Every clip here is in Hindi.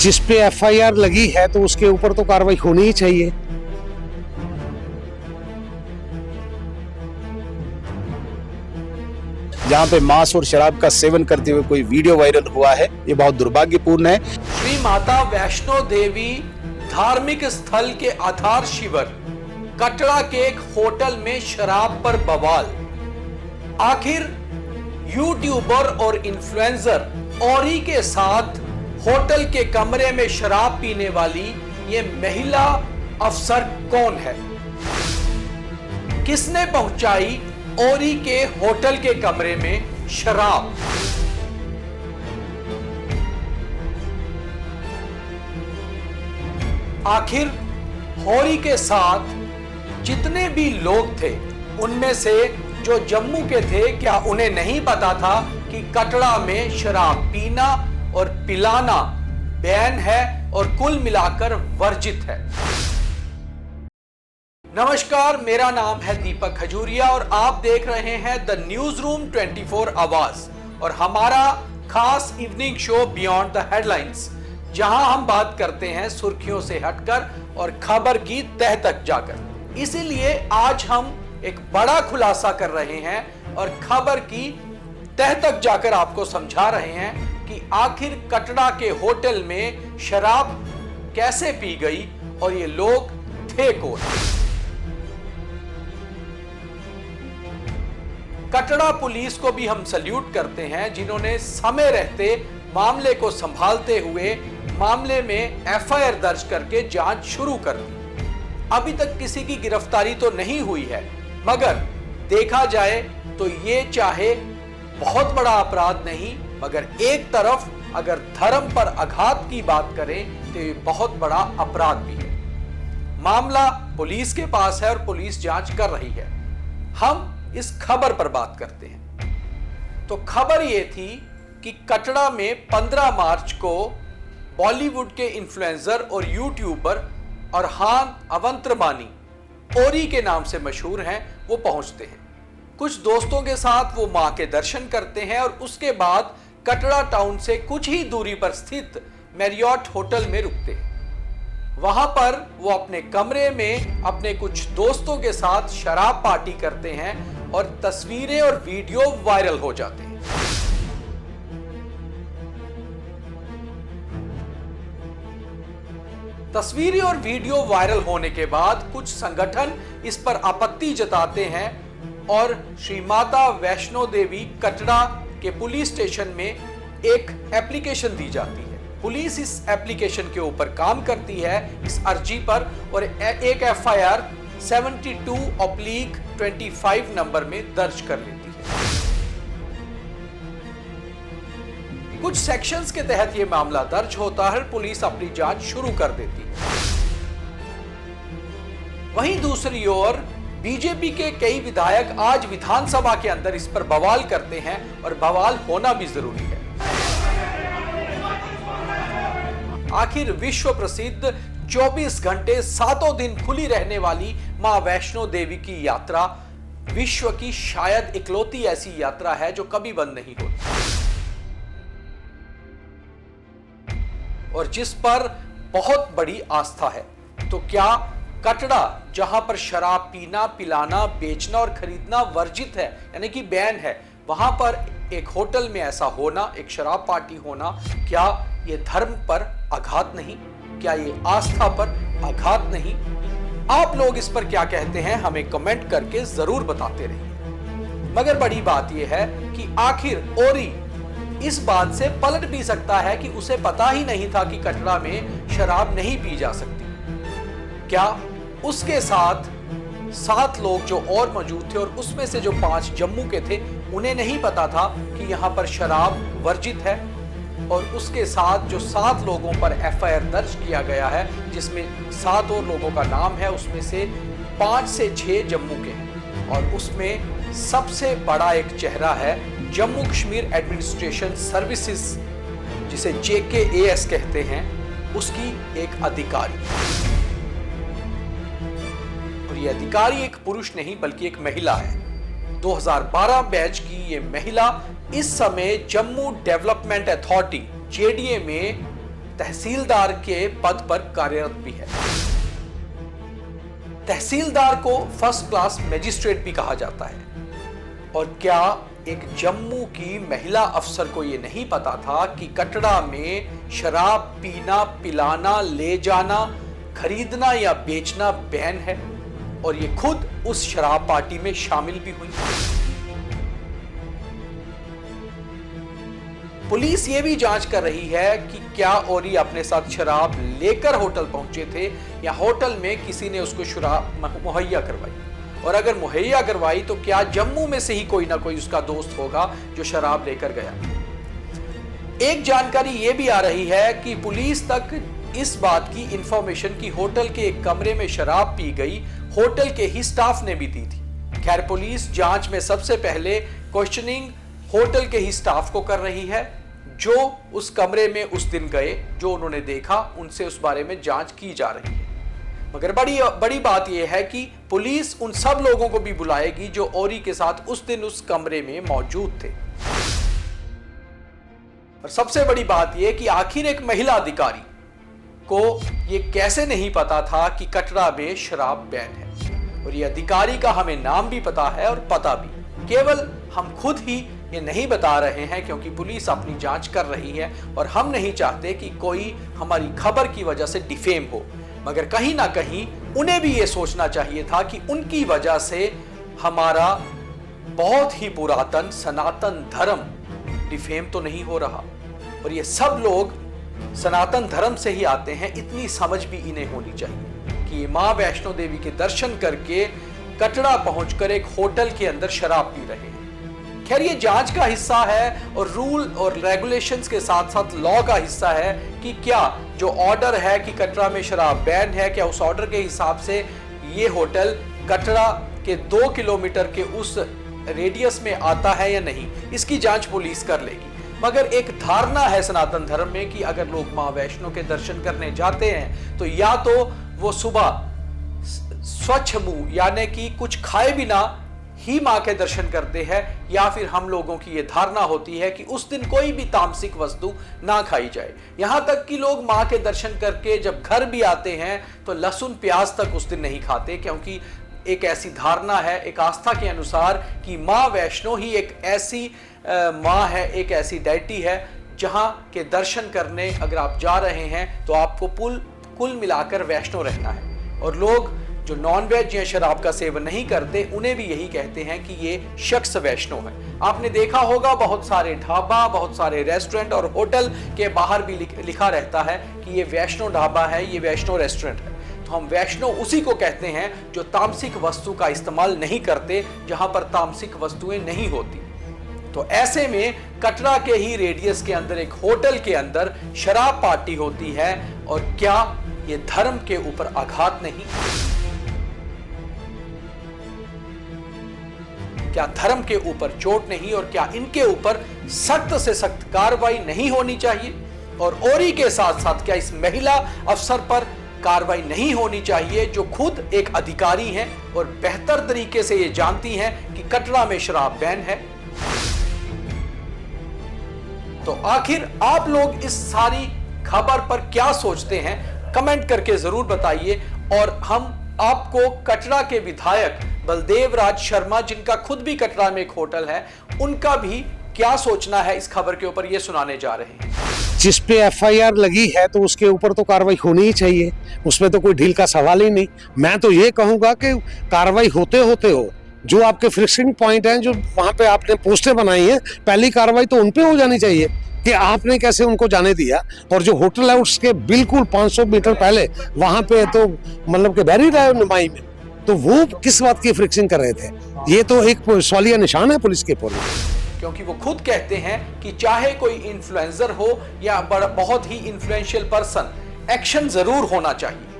जिस पे एफआईआर लगी है तो उसके ऊपर तो कार्रवाई होनी ही चाहिए। जहां पे मांस और शराब का सेवन करते हुए कोई वीडियो वायरल हुआ है, ये बहुत दुर्भाग्यपूर्ण है। श्री माता वैष्णो देवी धार्मिक स्थल के आधार शिविर कटरा के एक होटल में शराब पर बवाल। आखिर यूट्यूबर और इन्फ्लुएंसर औरी के साथ होटल के कमरे में शराब पीने वाली ये महिला अफसर कौन है? किसने पहुंचाई औरी के होटल के कमरे में शराब? आखिर होरी के साथ जितने भी लोग थे उनमें से जो जम्मू के थे, क्या उन्हें नहीं पता था कि कटरा में शराब पीना और पिलाना बैन है और कुल मिलाकर वर्जित है? नमस्कार, मेरा नाम है दीपक खजूरिया और आप देख रहे हैं द न्यूज रूम 24 आवाज और हमारा खास evening show beyond the headlines, जहां हम बात करते हैं सुर्खियों से हटकर और खबर की तह तक जाकर। इसीलिए आज हम एक बड़ा खुलासा कर रहे हैं और खबर की तह तक जाकर आपको समझा रहे हैं कि आखिर कटरा के होटल में शराब कैसे पी गई और ये लोग थे कौन। कटरा पुलिस को भी हम सल्यूट करते हैं, जिन्होंने समय रहते मामले को संभालते हुए मामले में एफआईआर दर्ज करके जांच शुरू कर दी। अभी तक किसी की गिरफ्तारी तो नहीं हुई है, मगर देखा जाए तो ये चाहे बहुत बड़ा अपराध नहीं, मगर एक तरफ अगर धर्म पर आघात की बात करें तो ये बहुत बड़ा अपराध भी है। मामला पुलिस के पास है और पुलिस जांच कर रही है। हम इस खबर पर बात करते हैं। तो खबर यह थी कि कटरा में 15 मार्च को बॉलीवुड के इन्फ्लुएंसर और यूट्यूबर अरहान अवंत्रमानी, औरी के नाम से मशहूर हैं, वो पहुंचते हैं। कुछ दोस्तों के साथ वो मां के दर्शन करते हैं और उसके बाद कटरा टाउन से कुछ ही दूरी पर स्थित मैरियट होटल में रुकते हैं। वहां पर वो अपने कमरे में अपने कुछ दोस्तों के साथ शराब पार्टी करते हैं और तस्वीरें और वीडियो वायरल हो जाते हैं। तस्वीरें और वीडियो वायरल होने के बाद कुछ संगठन इस पर आपत्ति जताते हैं और श्री माता वैष्णो देवी कटरा के पुलिस स्टेशन में एक एप्लीकेशन दी जाती है। पुलिस इस एप्लीकेशन के ऊपर काम करती है, इस अर्जी पर, और एक एफआईआर 72/25 नंबर में दर्ज कर लेती है। कुछ सेक्शंस के तहत यह मामला दर्ज होता है, पुलिस अपनी जांच शुरू कर देती है। वहीं दूसरी ओर बीजेपी के कई विधायक आज विधानसभा के अंदर इस पर बवाल करते हैं और बवाल होना भी जरूरी है। आखिर विश्व प्रसिद्ध 24 घंटे 7 दिन खुली रहने वाली मां वैष्णो देवी की यात्रा विश्व की शायद इकलौती ऐसी यात्रा है जो कभी बंद नहीं होती और जिस पर बहुत बड़ी आस्था है। तो क्या कटरा, जहां पर शराब पीना, पिलाना, बेचना और खरीदना वर्जित है, यानी कि बैन है, वहां पर एक होटल में ऐसा होना, एक शराब पार्टी होना, क्या ये धर्म पर आघात नहीं? क्या ये आस्था पर आघात नहीं? आप लोग इस पर क्या कहते हैं, हमें कमेंट करके जरूर बताते रहिए। मगर बड़ी बात यह है कि आखिर औरी इस बात से पलट भी सकता है कि उसे पता ही नहीं था कि कटरा में शराब नहीं पी जा सकती। क्या उसके साथ 7 लोग जो और मौजूद थे और उसमें से जो 5 जम्मू के थे, उन्हें नहीं पता था कि यहां पर शराब वर्जित है? और उसके साथ जो 7 लोगों पर एफआईआर दर्ज किया गया है, जिसमें 7 और लोगों का नाम है, उसमें से 5 से 6 जम्मू के हैं और उसमें सबसे बड़ा एक चेहरा है जम्मू कश्मीर एडमिनिस्ट्रेशन सर्विसेज, जिसे JKAS कहते हैं, उसकी एक अधिकारी। और ये अधिकारी एक पुरुष नहीं बल्कि एक महिला है। 2012 बैच की ये महिला इस समय जम्मू डेवलपमेंट अथॉरिटी JDA में तहसीलदार के पद पर कार्यरत भी है। तहसीलदार को फर्स्ट क्लास मजिस्ट्रेट भी कहा जाता है। और क्या एक जम्मू की महिला अफसर को यह नहीं पता था कि कटरा में शराब पीना, पिलाना, ले जाना, खरीदना या बेचना बैन है? और ये खुद उस शराब पार्टी में शामिल भी हुई। पुलिस ये भी जांच कर रही है कि क्या ओरी अपने साथ शराब लेकर होटल पहुंचे थे या होटल में किसी ने उसको शराब मुहैया करवाई, और अगर मुहैया करवाई तो क्या जम्मू में से ही कोई ना कोई उसका दोस्त होगा जो शराब लेकर गया। एक जानकारी यह भी आ रही है कि पुलिस तक इस बात की इंफॉर्मेशन कि होटल के एक कमरे में शराब पी गई होटल के ही स्टाफ ने भी दी थी। खैर, पुलिस जांच में सबसे पहले क्वेश्चनिंग होटल के ही स्टाफ को कर रही है जो उस कमरे में उस दिन गए, जो उन्होंने देखा, उनसे उस बारे में जांच की जा रही है। मगर बड़ी बात यह है कि पुलिस उन सब लोगों को भी बुलाएगी जो ओरी के साथ उस दिन उस कमरे में मौजूद थे। और सबसे बड़ी बात यह कि आखिर एक महिला अधिकारी को यह कैसे नहीं पता था कि कटरा में शराब बैन है। और यह अधिकारी का हमें नाम भी पता है और पता भी, केवल हम खुद ही ये नहीं बता रहे हैं क्योंकि पुलिस अपनी जांच कर रही है और हम नहीं चाहते कि कोई हमारी खबर की वजह से डिफेम हो। मगर कहीं ना कहीं उन्हें भी ये सोचना चाहिए था कि उनकी वजह से हमारा बहुत ही पुरातन सनातन धर्म डिफेम तो नहीं हो रहा। और ये सब लोग सनातन धर्म से ही आते हैं, इतनी समझ भी इन्हें होनी चाहिए कि ये मां वैष्णो देवी के दर्शन करके कटरा पहुंचकर एक होटल के अंदर शराब पी रहे हैं। खैर, ये जांच का हिस्सा है और रूल और रेगुलेशंस के साथ साथ लॉ का हिस्सा है कि क्या जो ऑर्डर है कि कटरा में शराब बैन है, क्या उस ऑर्डर के हिसाब से ये होटल कटरा के 2 किलोमीटर के उस रेडियस में आता है या नहीं, इसकी जांच पुलिस कर लेगी। मगर एक धारणा है सनातन धर्म में कि अगर लोग मां वैष्णो के दर्शन करने जाते हैं तो या तो वो सुबह स्वच्छ मुंह यानी कि कुछ खाए बिना ही मां के दर्शन करते हैं, या फिर हम लोगों की यह धारणा होती है कि उस दिन कोई भी तामसिक वस्तु ना खाई जाए। यहां तक कि लोग मां के दर्शन करके जब घर भी आते हैं तो लहसुन प्याज तक उस दिन नहीं खाते, क्योंकि एक ऐसी धारणा है, एक आस्था के अनुसार कि मां वैष्णो ही एक ऐसी मां है, एक ऐसी डेटी है जहां के दर्शन करने अगर आप जा रहे हैं तो आपको कुल मिलाकर वैष्णो रहना है। और लोग जो नॉन वेज या शराब का सेवन नहीं करते उन्हें भी यही कहते हैं कि ये शख्स वैष्णो है। आपने देखा होगा बहुत सारे ढाबा, बहुत सारे रेस्टोरेंट और होटल के बाहर भी लिखा रहता है कि ये वैष्णो ढाबा है, ये वैष्णो रेस्टोरेंट है। तो हम वैष्णो उसी को कहते हैं जो तामसिक वस्तु का इस्तेमाल नहीं करते, जहां पर तामसिक वस्तुएं नहीं होती। तो ऐसे में कटरा के ही रेडियस के अंदर एक होटल के अंदर शराब पार्टी होती है, और क्या ये धर्म के ऊपर आघात नहीं? क्या धर्म के ऊपर चोट नहीं? और क्या इनके ऊपर सख्त से सख्त कार्रवाई नहीं होनी चाहिए? और ओरी के साथ साथ क्या इस महिला अफसर पर कार्रवाई नहीं होनी चाहिए जो खुद एक अधिकारी हैं और बेहतर तरीके से ये जानती हैं कि कटरा में शराब बैन है? तो आखिर आप लोग इस सारी खबर पर क्या सोचते हैं, कमेंट करके जरूर बताइए। और हम आपको कटरा के विधायक बलदेव राज शर्मा, जिनका खुद भी कटरा में एक होटल है, उनका भी क्या सोचना है इस खबर के ऊपर ये सुनाने जा रहे हैं। जिस पे एफआईआर लगी है तो उसके ऊपर तो कार्रवाई होनी ही चाहिए, उसमें तो कोई ढील का सवाल ही नहीं। मैं तो ये कहूंगा कि कार्रवाई होते होते हो, जो आपके फिक्सिंग पॉइंट हैं, जो वहां पे आपने पोस्टें बनाई हैं, पहली कार्रवाई तो उनपे हो जानी चाहिए कि आपने कैसे उनको जाने दिया। और जो होटल है उसके बिल्कुल 500 मीटर पहले वहां पे तो मतलब कि बैरियर है नुमाई में, तो वो किस बात की फ्रिक्सिंग कर रहे थे? ये तो एक सवालिया निशान है पुलिस के ऊपर। क्योंकि वो खुद कहते हैं कि चाहे कोई इन्फ्लुएंसर हो या बहुत ही इन्फ्लुएंशियल पर्सन, एक्शन जरूर होना चाहिए।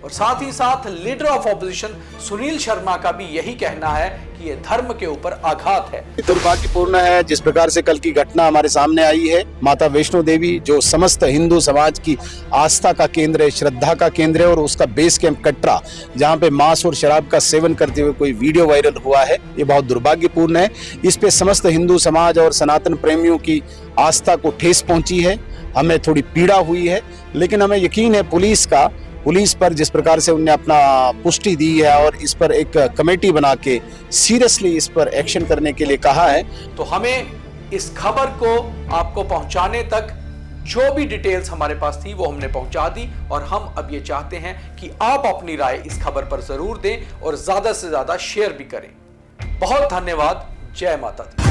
और साथ ही साथ leader of opposition Sunil Sharma का भी यही कहना है कि ये धर्म के ऊपर आघात है। दुर्भाग्यपूर्ण है जिस प्रकार से कल की घटना हमारे सामने आई है। माता वैष्णो देवी जो समस्त हिंदू समाज की आस्था का केंद्र है, श्रद्धा का केंद्र है, और उसका बेस कैंप कटरा, जहां पे मांस और शराब का सेवन करते हुए कोई वीडियो वायरल हुआ है, ये बहुत दुर्भाग्यपूर्ण है। इस पे समस्त हिंदू समाज और सनातन प्रेमियों की आस्था को ठेस पहुंची है। हमें थोड़ी पीड़ा हुई है, लेकिन हमें यकीन है पुलिस पर जिस प्रकार से उन्होंने अपना पुष्टि दी है और इस पर एक कमेटी बना के सीरियसली इस पर एक्शन करने के लिए कहा है। तो हमें इस खबर को आपको पहुंचाने तक जो भी डिटेल्स हमारे पास थी वो हमने पहुंचा दी, और हम अब ये चाहते हैं कि आप अपनी राय इस खबर पर जरूर दें और ज्यादा से ज्यादा शेयर भी करें। बहुत धन्यवाद। जय माता दी।